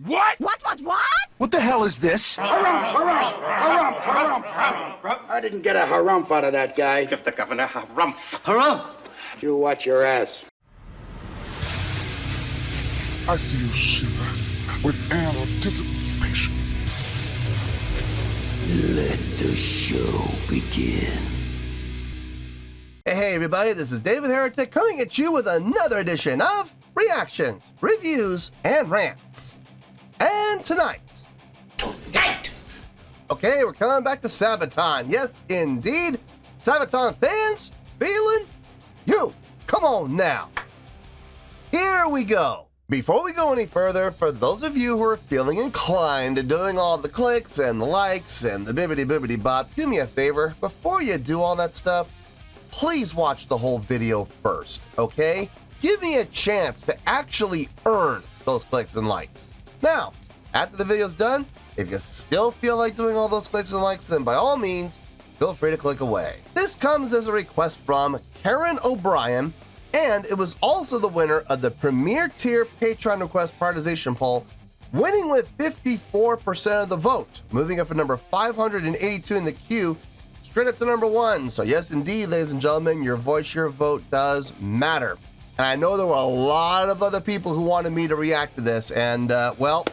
What? What? What the hell is this? Harumph. I didn't get a harumph out of that guy. Give the governor harumph. Harumph! You watch your ass. I see you shiver with anticipation. Let the show begin. Hey everybody, this is David Heretic coming at you with another edition of Reactions, Reviews, and Rants. And tonight, okay, we're coming back to Sabaton. Yes, indeed, Sabaton Fans FEELIN YOU. Come on now. Here we go. Before we go any further, for those of you who are feeling inclined to doing all the clicks and the likes and the bibbity bop, do me a favor. Before you do all that stuff, please watch the whole video first, okay? Give me a chance to actually earn those clicks and likes. Now, after the video's done, if you still feel like doing all those clicks and likes, then by all means, feel free to click away. This comes as a request from Karen O'Brien, and it was also the winner of the Premier Tier Patreon Request Prioritization Poll, winning with 54% of the vote, moving up from number 582 in the queue, straight up to number 1. So yes, indeed, ladies and gentlemen, your voice, your vote does matter. And I know there were a lot of other people who wanted me to react to this, and well,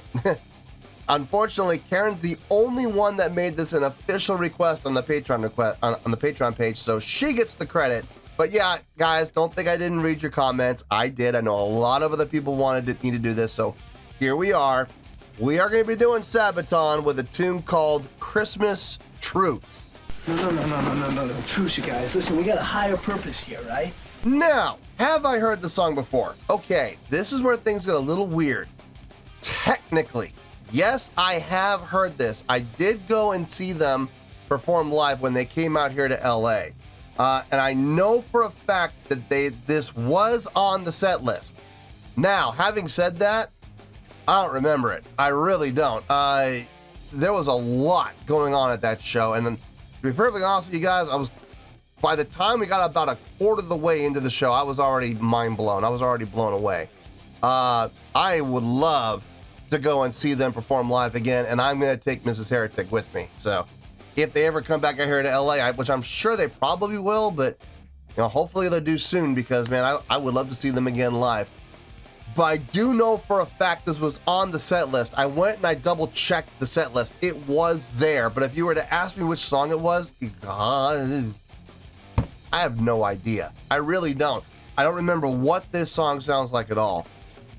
unfortunately, Karen's the only one that made this an official request on the Patreon on the Patreon page, so she gets the credit. But yeah, guys, don't think I didn't read your comments. I did. I know a lot of other people wanted me to do this, so here we are. We are going to be doing Sabaton with a tune called Christmas Truce. No. Truce, you guys. Listen, we got a higher purpose here, right? Now, have I heard the song before? Okay, this is where things get a little weird. Technically, yes, I have heard this. I did go and see them perform live when they came out here to LA. And I know for a fact that this was on the set list. Now, having said that, I don't remember it. I really don't. There was a lot going on at that show, and to be perfectly honest with you guys, by the time we got about a quarter of the way into the show, I was already mind blown. I was already blown away. I would love to go and see them perform live again, and I'm going to take Mrs. Heretic with me. So if they ever come back out here to LA, which I'm sure they probably will, but you know, hopefully they'll do soon, because man, I would love to see them again live. But I do know for a fact this was on the set list. I went and I double checked the set list. It was there, but if you were to ask me which song it was, I have no idea. I really don't. I don't remember what this song sounds like at all.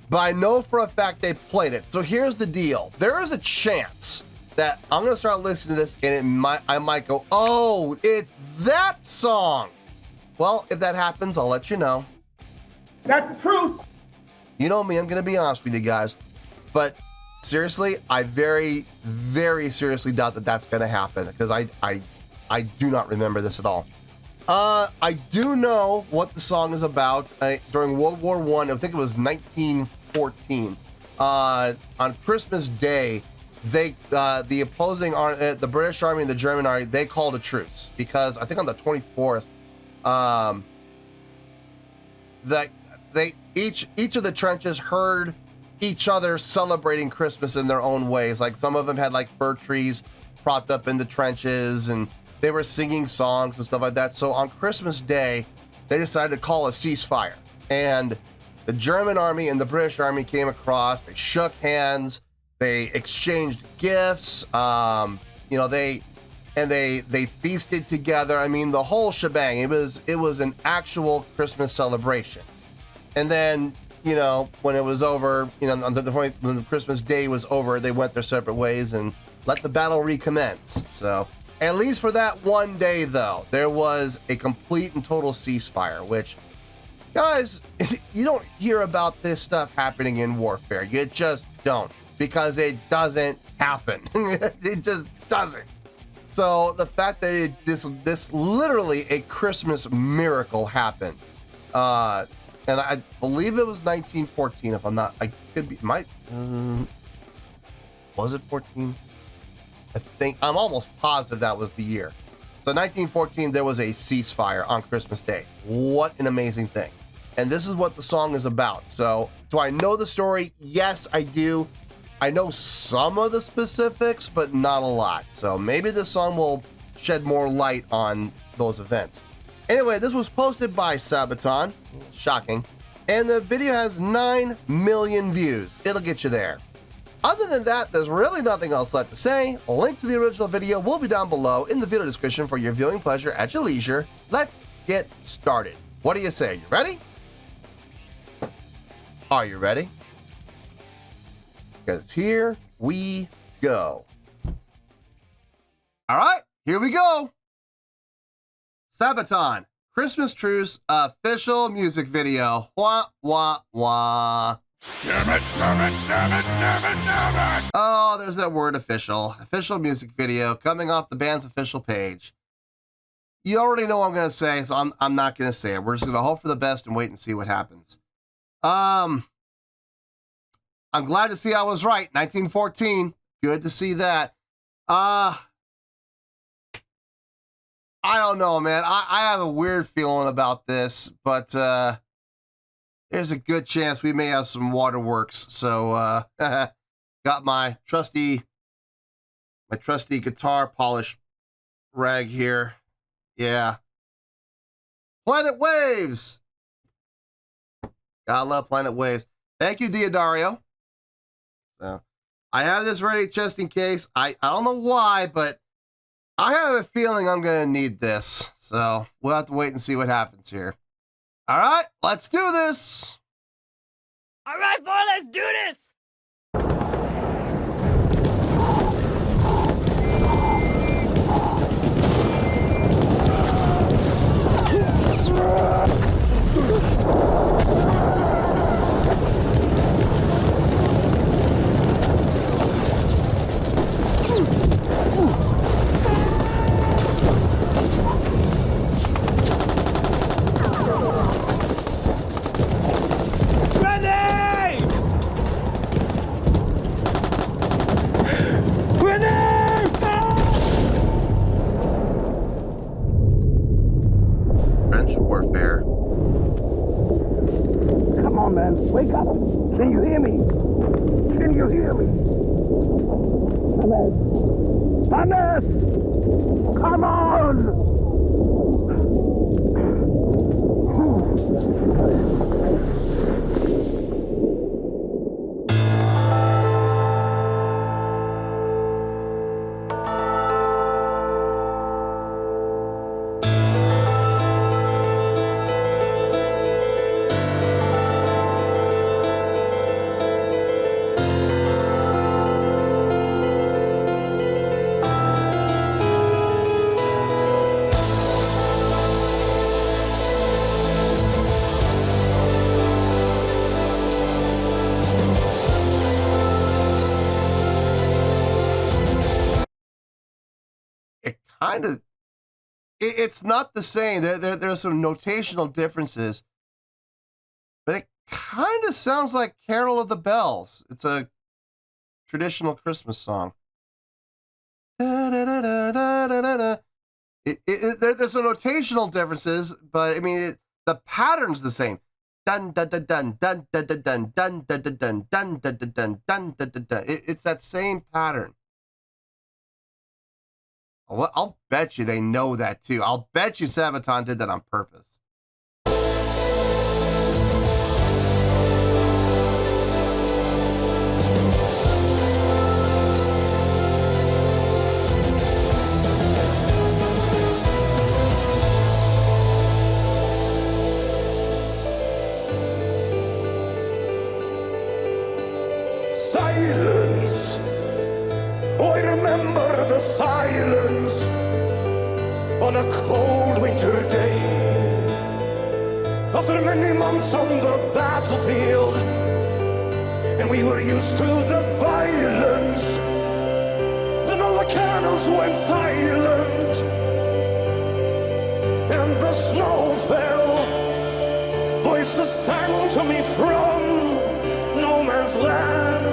But I know for a fact they played it. So here's the deal. There is a chance that I'm gonna start listening to this and I might go, oh, it's that song. Well, if that happens, I'll let you know. That's the truth. You know me, I'm gonna be honest with you guys. But seriously, I very, very seriously doubt that that's gonna happen, because I do not remember this at all. I do know what the song is about. During World War I, I think it was 1914, on Christmas Day, the opposing army, the British Army and the German Army, they called a truce, because I think on the 24th, that each of the trenches heard each other celebrating Christmas in their own ways. Like some of them had like fir trees propped up in the trenches, and they were singing songs and stuff like that. So on Christmas Day, they decided to call a ceasefire. And the German army and the British army came across, they shook hands, they exchanged gifts, you know, they feasted together. I mean, the whole shebang. It was an actual Christmas celebration. And then, you know, when it was over, you know, when the Christmas Day was over, they went their separate ways and let the battle recommence. So at least for that one day, though, there was a complete and total ceasefire, which, guys, you don't hear about this stuff happening in warfare. You just don't, because it doesn't happen. It just doesn't. So the fact that this literally a Christmas miracle happened, and I believe it was 1914. If I'm not, I could be. Was it 14? I think I'm almost positive that was the year. So 1914, there was a ceasefire on Christmas Day. What an amazing thing. And this is what the song is about. So do I know the story? Yes, I do. I know some of the specifics, but not a lot. So maybe this song will shed more light on those events. Anyway, this was posted by Sabaton. Shocking. And the video has 9 million views. It'll get you there. Other than that, there's really nothing else left to say. A link to the original video will be down below in the video description for your viewing pleasure at your leisure. Let's get started. What do you say? You ready? Are you ready? Because here we go. All right, here we go. Sabaton, Christmas Truce official music video. Wah, wah, wah. Damn it, damn it, damn it, damn it, damn it! Oh, there's that word official. Official music video coming off the band's official page. You already know what I'm going to say, so I'm not going to say it. We're just going to hope for the best and wait and see what happens. I'm glad to see I was right. 1914. Good to see that. I don't know, man. I have a weird feeling about this, but there's a good chance we may have some waterworks. So got my trusty guitar polish rag here. Yeah. Planet Waves. Gotta love Planet Waves. Thank you, Diodario. So I have this ready just in case. I don't know why, but I have a feeling I'm gonna need this. So we'll have to wait and see what happens here. All right, let's do this. All right, boy, let's do this. Wake up! Can you hear me? Can you hear me? Thomas! Come on! It's not the same. There's some notational differences, but it kind of sounds like Carol of the Bells. It's a traditional Christmas song. There's some notational differences, but I mean, the pattern's the same. Dun dun dun dun dun dun dun dun dun dun dun dun dun dun dun dun dun dun. It's that same pattern. I'll bet you they know that too. I'll bet you Sabaton did that on purpose. Silence. Oh, I remember the silence on a cold winter day. After many months on the battlefield, and we were used to the violence, then all the cannons went silent, and the snow fell. Voices sang to me from no man's land.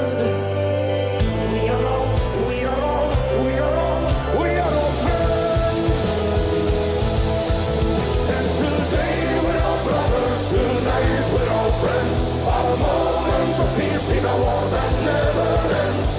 In a war that never ends.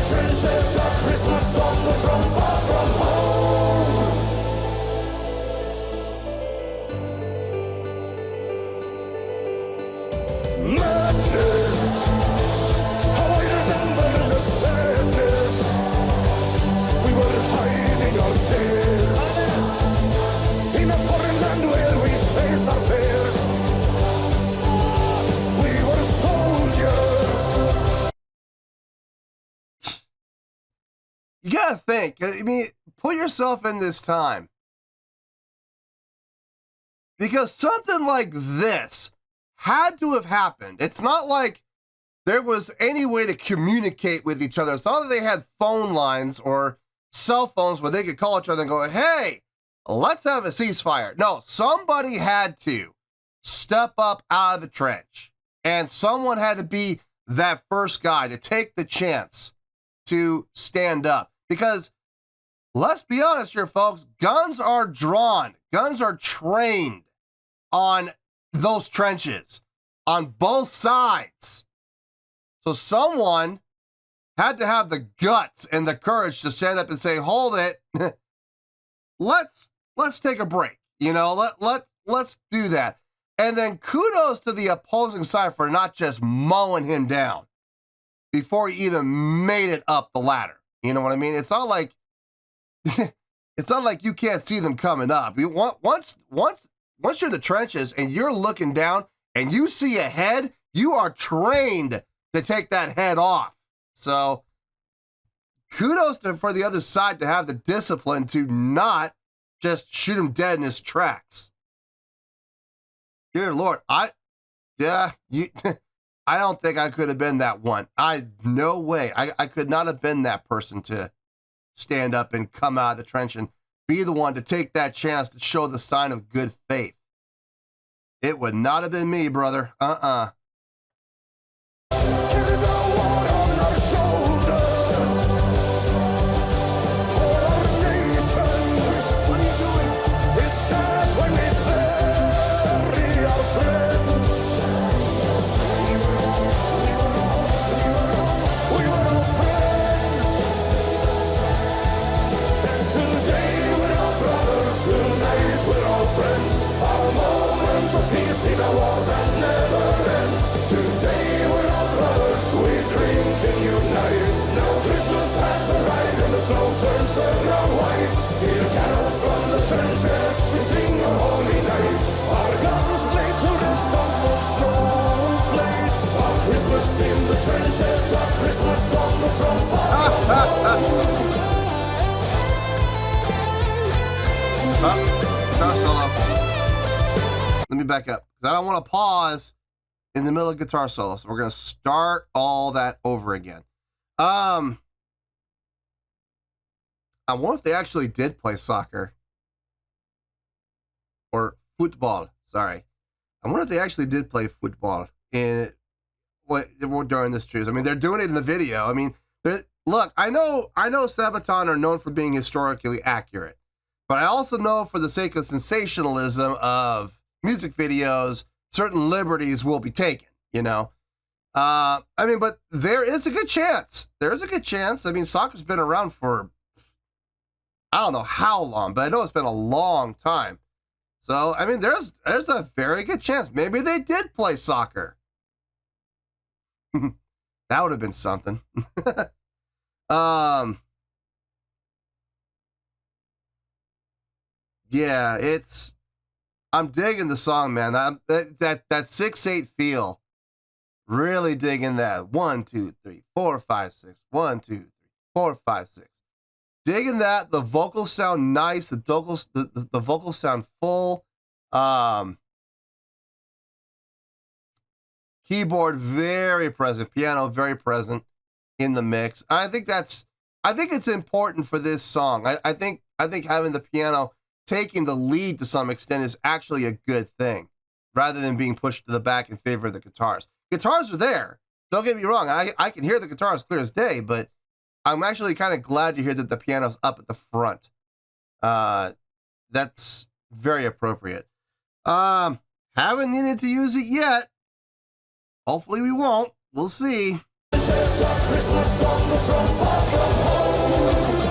trenches, a Christmas on the front, far from home. Madness, how I remember the sadness. We were hiding our tears in a foreign land where we faced our fears. We were soldiers. You gotta think. I mean, put yourself in this time. Because something like this had to have happened. It's not like there was any way to communicate with each other. It's not that they had phone lines or cell phones where they could call each other and go, hey, let's have a ceasefire. No, somebody had to step up out of the trench. And someone had to be that first guy to take the chance to stand up. Because let's be honest here, folks, guns are drawn. Guns are trained on those trenches on both sides. So someone had to have the guts and the courage to stand up and say, hold it. let's take a break. You know, let's do that. And then kudos to the opposing side for not just mowing him down before he even made it up the ladder. You know what I mean? It's not like it's not like you can't see them coming up. Once you're in the trenches and you're looking down and you see a head, you are trained to take that head off. So kudos for the other side to have the discipline to not just shoot him dead in his tracks. Dear Lord, I don't think I could have been that one. No way. I could not have been that person to stand up and come out of the trench and be the one to take that chance to show the sign of good faith. It would not have been me, brother. Carry the war on our shoulders for our nations. What are you doing? It starts when we bury our friends. We were all friends. And today we're all brothers. Tonight we're all friends. Our moment of peace in a war that never ends. Today we're all brothers, we drink and unite. Now Christmas has arrived and the snow turns the ground white. Hear carols from the trenches, we sing a holy night. Our guns lay to rest on those snowflakes. Our Christmas in the trenches, our Christmas on the front line. Guitar solo. Let me back up, because I don't want to pause in the middle of guitar solo, so we're going to start all that over again. I wonder if they actually did play soccer. Or football, sorry. I wonder if they actually did play football during this Truce. I mean, they're doing it in the video. I mean, look, I know Sabaton are known for being historically accurate, but I also know for the sake of sensationalism of music videos, certain liberties will be taken, you know? I mean, but there is a good chance. There is a good chance. I mean, soccer's been around for, I don't know how long, but I know it's been a long time. So, I mean, there's a very good chance. Maybe they did play soccer. That would have been something. Yeah, I'm digging the song, man. That 6/8 feel. Really digging that. 1, 2, 3, 4, 5, 6. 1, 2, 3, 4, 5, 6. Digging that. The vocals sound nice. The vocals sound full. Keyboard very present. Piano very present in the mix. I think it's important for this song. I think having the piano taking the lead to some extent is actually a good thing, rather than being pushed to the back in favor of the guitars. Guitars are there. Don't get me wrong. I can hear the guitars clear as day, but I'm actually kind of glad to hear that the piano's up at the front. That's very appropriate. Haven't needed to use it yet. Hopefully we won't. We'll see. There's a Christmas on the front, far from home.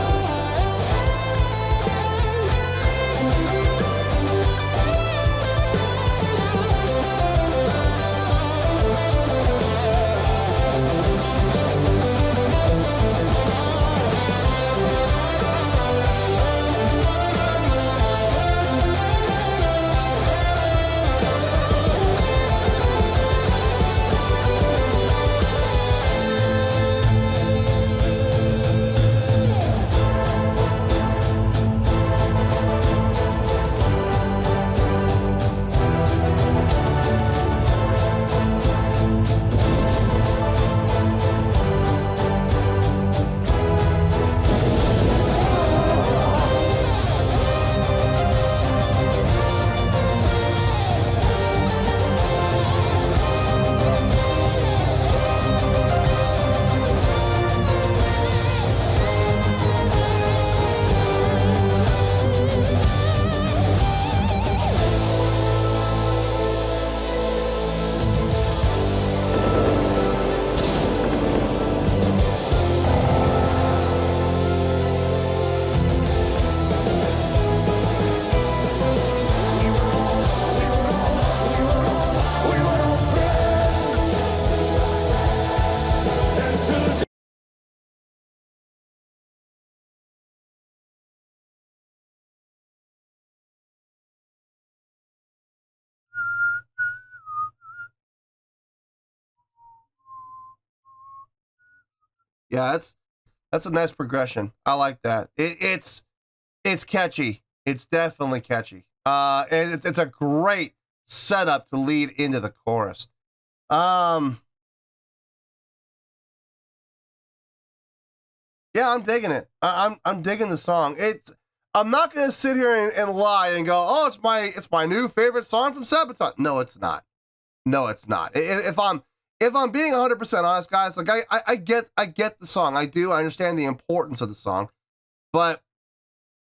Yeah, that's a nice progression. I like that. It's catchy. It's definitely catchy. And it's a great setup to lead into the chorus. Yeah, I'm digging it. I'm digging the song. I'm not gonna sit here and lie and go, oh, it's my new favorite song from Sabaton. No, it's not. No, it's not. If I'm being 100% honest, guys, like I get the song. I do. I understand the importance of the song, but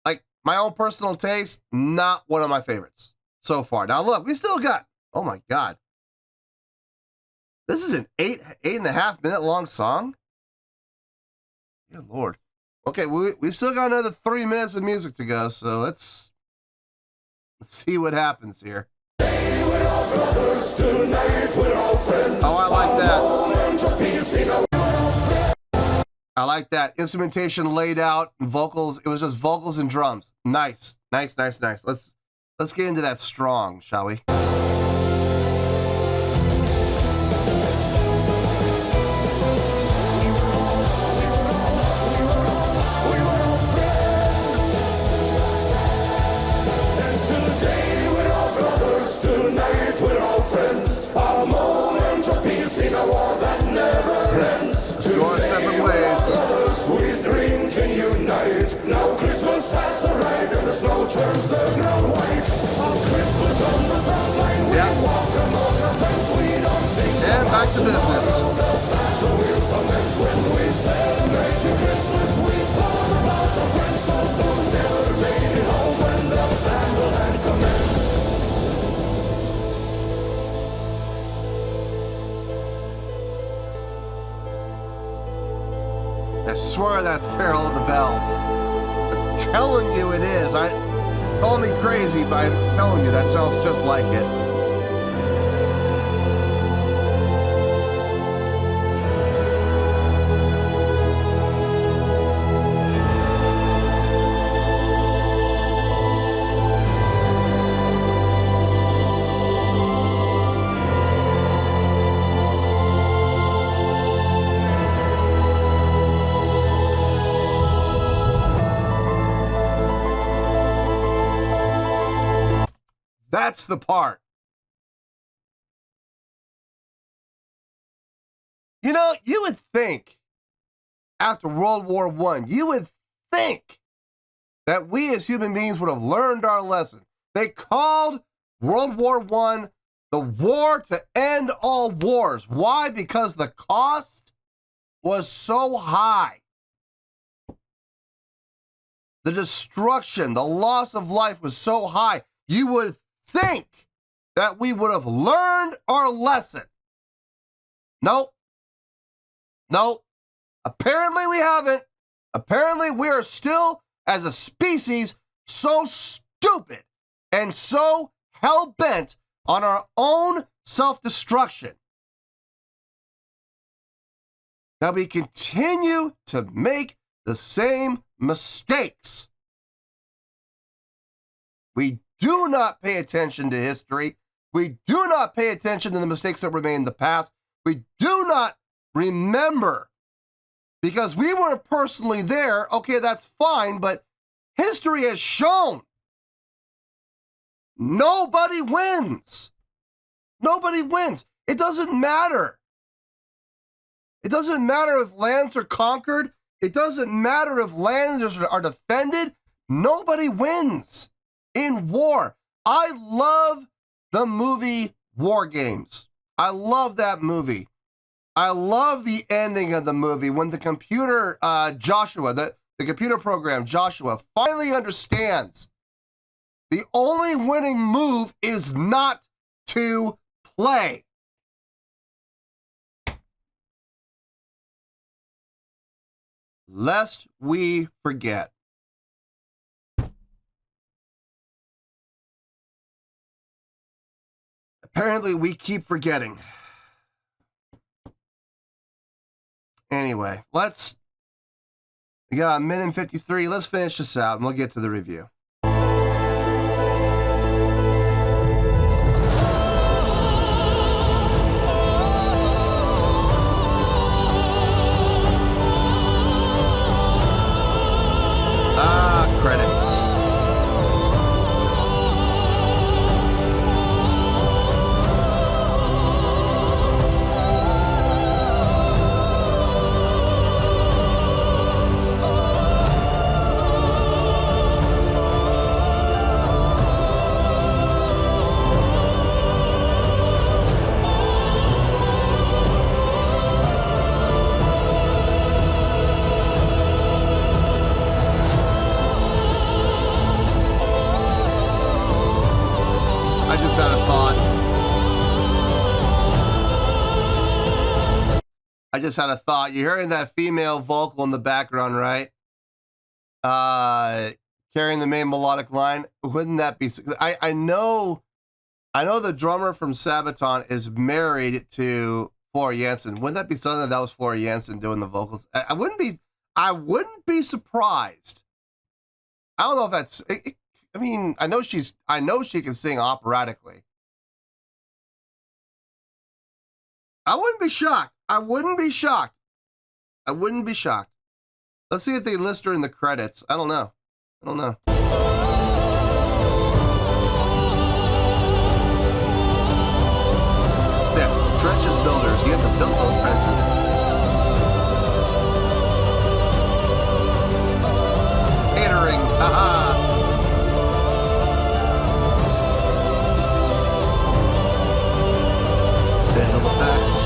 like my own personal taste, not one of my favorites so far. Now look, we still got. Oh my God, this is an 8.5 minute long song. Dear Lord. Okay, we still got another 3 minutes of music to go, so let's see what happens here. Oh, I like that. I like that. Instrumentation laid out, and vocals. It was just vocals and drums. Nice. Let's get into that strong, shall we? In a war that never ends. Today, brothers, we drink and unite. Now Christmas has arrived and the snow turns the ground white. On Christmas on the front line, we walk among our friends. We don't think. And back to business. The battle will commence when we celebrate to Christmas. We thought about our friends, those who never made it home when the battle had commenced. I swear that's Carol of the Bells. I'm telling you it is. Call me crazy, but I'm telling you that sounds just like it. That's the part. You know, you would think after World War I, you would think that we as human beings would have learned our lesson. They called World War I the war to end all wars. Why? Because the cost was so high. The destruction, the loss of life was so high. You would think that we would have learned our lesson. Nope. No, apparently we haven't. Apparently we are still, as a species, so stupid and so hell-bent on our own self-destruction that we continue to make the same mistakes. We do not pay attention to history. We do not pay attention to the mistakes that were made in the past. We do not remember because we weren't personally there. Okay, that's fine, but history has shown nobody wins. Nobody wins. It doesn't matter. It doesn't matter if lands are conquered. It doesn't matter if lands are defended. Nobody wins in war. I love the movie War Games. I love that movie. I love the ending of the movie when the computer, Joshua, the computer program, Joshua, finally understands the only winning move is not to play. Lest we forget. Apparently, we keep forgetting. Anyway, we got a minute and 53. Let's finish this out and we'll get to the review. Credits. I just had a thought. You're hearing that female vocal in the background, right? Carrying the main melodic line. Wouldn't that be? I know the drummer from Sabaton is married to Flora Jansen. Wouldn't that be something that was Flora Jansen doing the vocals? I wouldn't be surprised. I don't know if that's. I mean, I know she can sing operatically. I wouldn't be shocked. I wouldn't be shocked. Let's see if they list her in the credits. I don't know. Yeah, trenches builders. You have to build those trenches. Catering. Haha. Visual effects.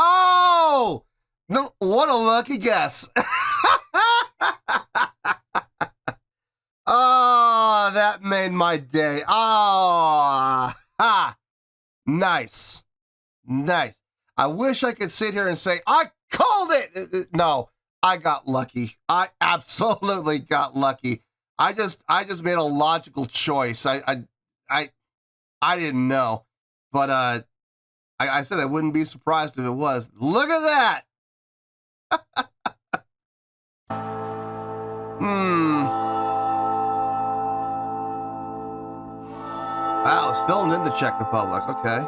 Oh, no, what a lucky guess. Oh, that made my day. Oh, ha. Nice. I wish I could sit here and say, I called it. No, I got lucky. I absolutely got lucky. I just made a logical choice. I didn't know, but I said I wouldn't be surprised if it was. Look at that. Wow, it's filmed in the Czech Republic. Okay.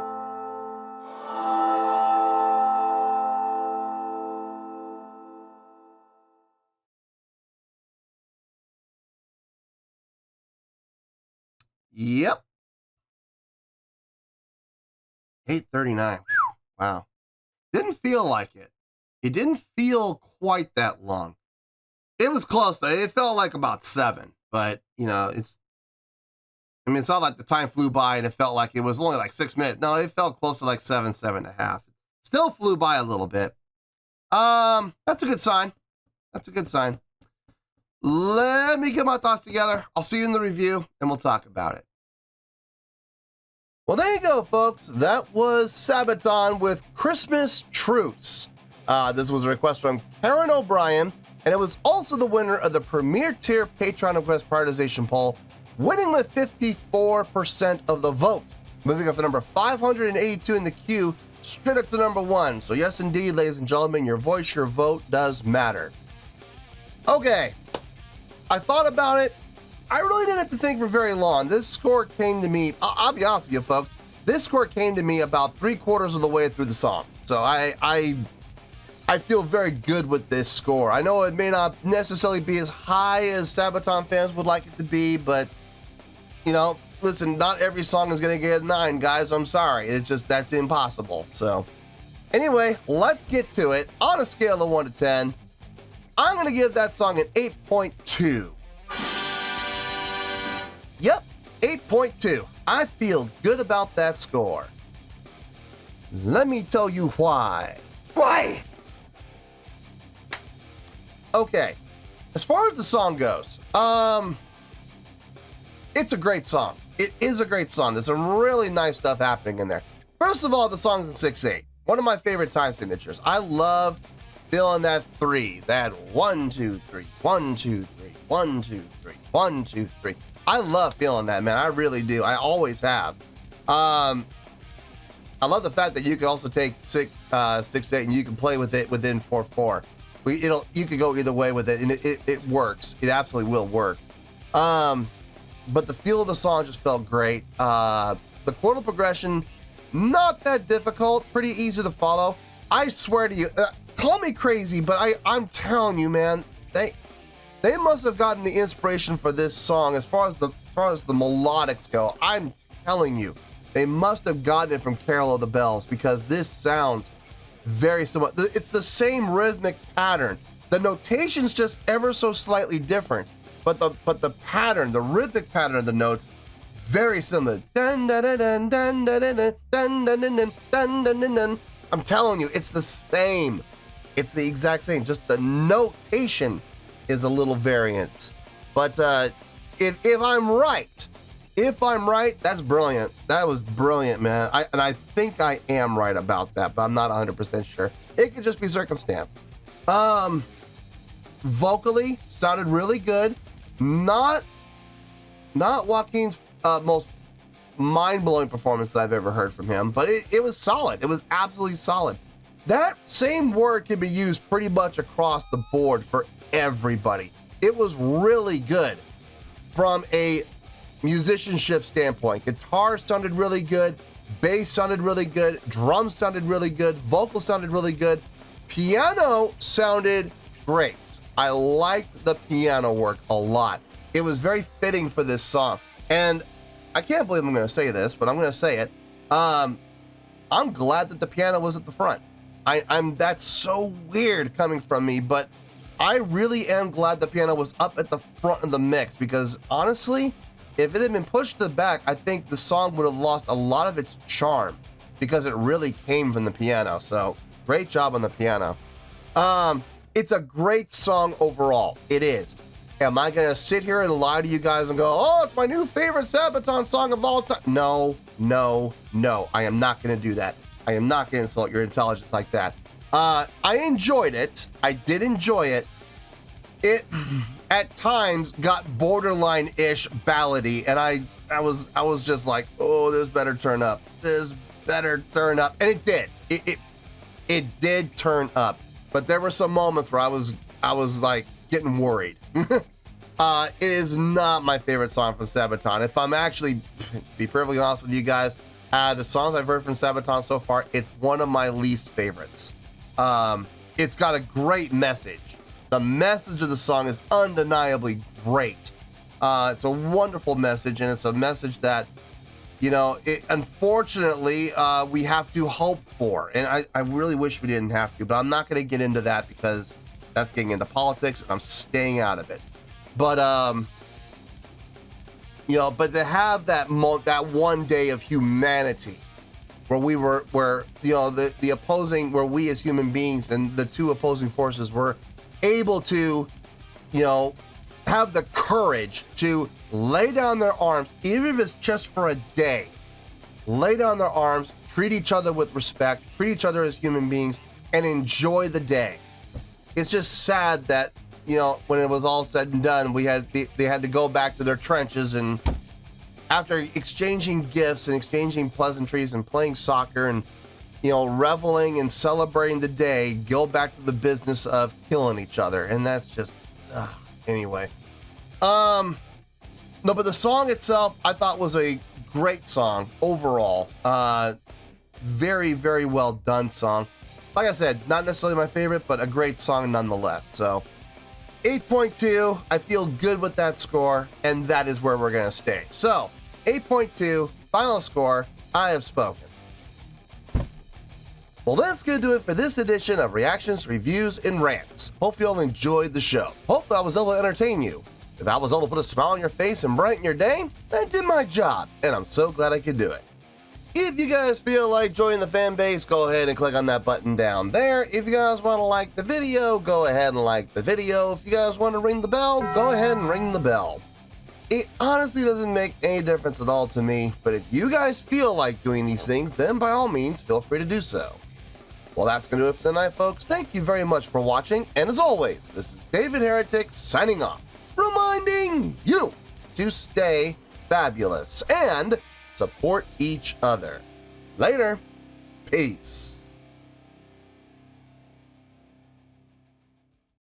Yep. 8:39. Wow. Didn't feel like it. It didn't feel quite that long. It was close though. It felt like about 7, but you know, I mean, it's not like the time flew by and it felt like it was only like 6 minutes. No, it felt close to like 7.5. Still flew by a little bit. That's a good sign. That's a good sign. Let me get my thoughts together. I'll see you in the review and we'll talk about it. Well, there you go, folks. That was Sabaton with Christmas Truce. This was a request from Karen O'Brien, and it was also the winner of the Premier Tier Patreon Request Prioritization Poll, winning with 54% of the vote, moving up to number 582 in the queue, straight up to number 1. So yes, indeed, ladies and gentlemen, your voice, your vote does matter. Okay, I thought about it. I really didn't have to think for very long. This score came to me, I'll be honest with you folks, this score came to me about 3/4 of the way through the song. So I feel very good with this score. I know it may not necessarily be as high as Sabaton fans would like it to be, but, you know, listen, not every song is going to get a 9, guys. I'm sorry. It's just, that's impossible. So anyway, let's get to it. On a scale of 1 to 10, I'm going to give that song an 8.2. Yep, 8.2. I feel good about that score. Let me tell you why. Why? Okay, as far as the song goes, it's a great song. It is a great song. There's some really nice stuff happening in there. First of all, the song's in 6/8. One of my favorite time signatures. I love feeling that 3, that 1, 2, 3, 1, 2, 3, 1, 2, 3, 1, 2, 3. I love feeling that, man. I really do. I always have. I love the fact that you can also take 6/8 and you can play with it within 4/4. You can go either way with it, and it works. It absolutely will work. But the feel of the song just felt great. The chordal progression, not that difficult, pretty easy to follow. I swear to you, call me crazy, but I'm telling you, man, they must have gotten the inspiration for this song as far as the melodics go. I'm telling you, they must have gotten it from Carol of the Bells, because this sounds very similar. It's the same rhythmic pattern. The notation's just ever so slightly different, but the pattern, the rhythmic pattern of the notes, very similar. Dun, dun, dun, dun, dun, dun, dun, dun, dun, dun, dun, dun, dun, dun. I'm telling you, it's the same. It's the exact same. Just the notation is a little variant. But if I'm right, that's brilliant. That was brilliant, man. I think I am right about that, but I'm not 100% sure. It could just be circumstance. Vocally sounded really good. Not Joaquin's most mind-blowing performance that I've ever heard from him, but it was solid. It was absolutely solid. That same word can be used pretty much across the board for everybody. It was really good from a musicianship standpoint. Guitar sounded really good, bass sounded really good, drums sounded really good, vocals sounded really good, piano sounded great. I liked the piano work a lot. It was very fitting for this song. And I can't believe I'm going to say this, but I'm going to say it. I'm glad that the piano was at the front. That's so weird coming from me, but I really am glad the piano was up at the front of the mix, because honestly, if it had been pushed to the back, I think the song would have lost a lot of its charm, because it really came from the piano. So great job on the piano. It's a great song overall. It is. Am I going to sit here and lie to you guys and go, oh, it's my new favorite Sabaton song of all time? No. I am not going to do that. I am not going to insult your intelligence like that. I enjoyed it. I did enjoy it. It at times got borderline-ish ballady, and I was just like, oh, this better turn up. This better turn up. And it did. It did turn up. But there were some moments where I was like getting worried. It is not my favorite song from Sabaton. If I'm actually, to be perfectly honest with you guys, the songs I've heard from Sabaton so far, it's one of my least favorites. It's got a great message. The message of the song is undeniably great. It's a wonderful message, and it's a message that, unfortunately, we have to hope for. And I really wish we didn't have to, but I'm not going to get into that because that's getting into politics, and I'm staying out of it. But You know, but to have that one day of humanity where you know, the opposing, where we as human beings and the two opposing forces were able to, you know, have the courage to lay down their arms, even if it's just for a day, lay down their arms, treat each other with respect, treat each other as human beings, and enjoy the day. It's just sad that, you know, when it was all said and done, they had to go back to their trenches, and after exchanging gifts and exchanging pleasantries and playing soccer and, you know, reveling and celebrating the day, go back to the business of killing each other. And that's just, anyway. No, but the song itself, I thought was a great song overall. Very, very well done song. Like I said, not necessarily my favorite, but a great song nonetheless. So 8.2, I feel good with that score, and that is where we're going to stay. So 8.2, final score, I have spoken. Well, that's going to do it for this edition of Reactions, Reviews, and Rants. Hope you all enjoyed the show. Hopefully I was able to entertain you. If I was able to put a smile on your face and brighten your day, I did my job, and I'm so glad I could do it. If you guys feel like joining the fan base, go ahead and click on that button down there. If you guys want to like the video, go ahead and like the video. If you guys want to ring the bell, go ahead and ring the bell. It honestly doesn't make any difference at all to me, but if you guys feel like doing these things, then by all means, feel free to do so. Well, that's going to do it for tonight, folks. Thank you very much for watching, and as always, this is David Heretic signing off, reminding you to stay fabulous and support each other. Later. Peace.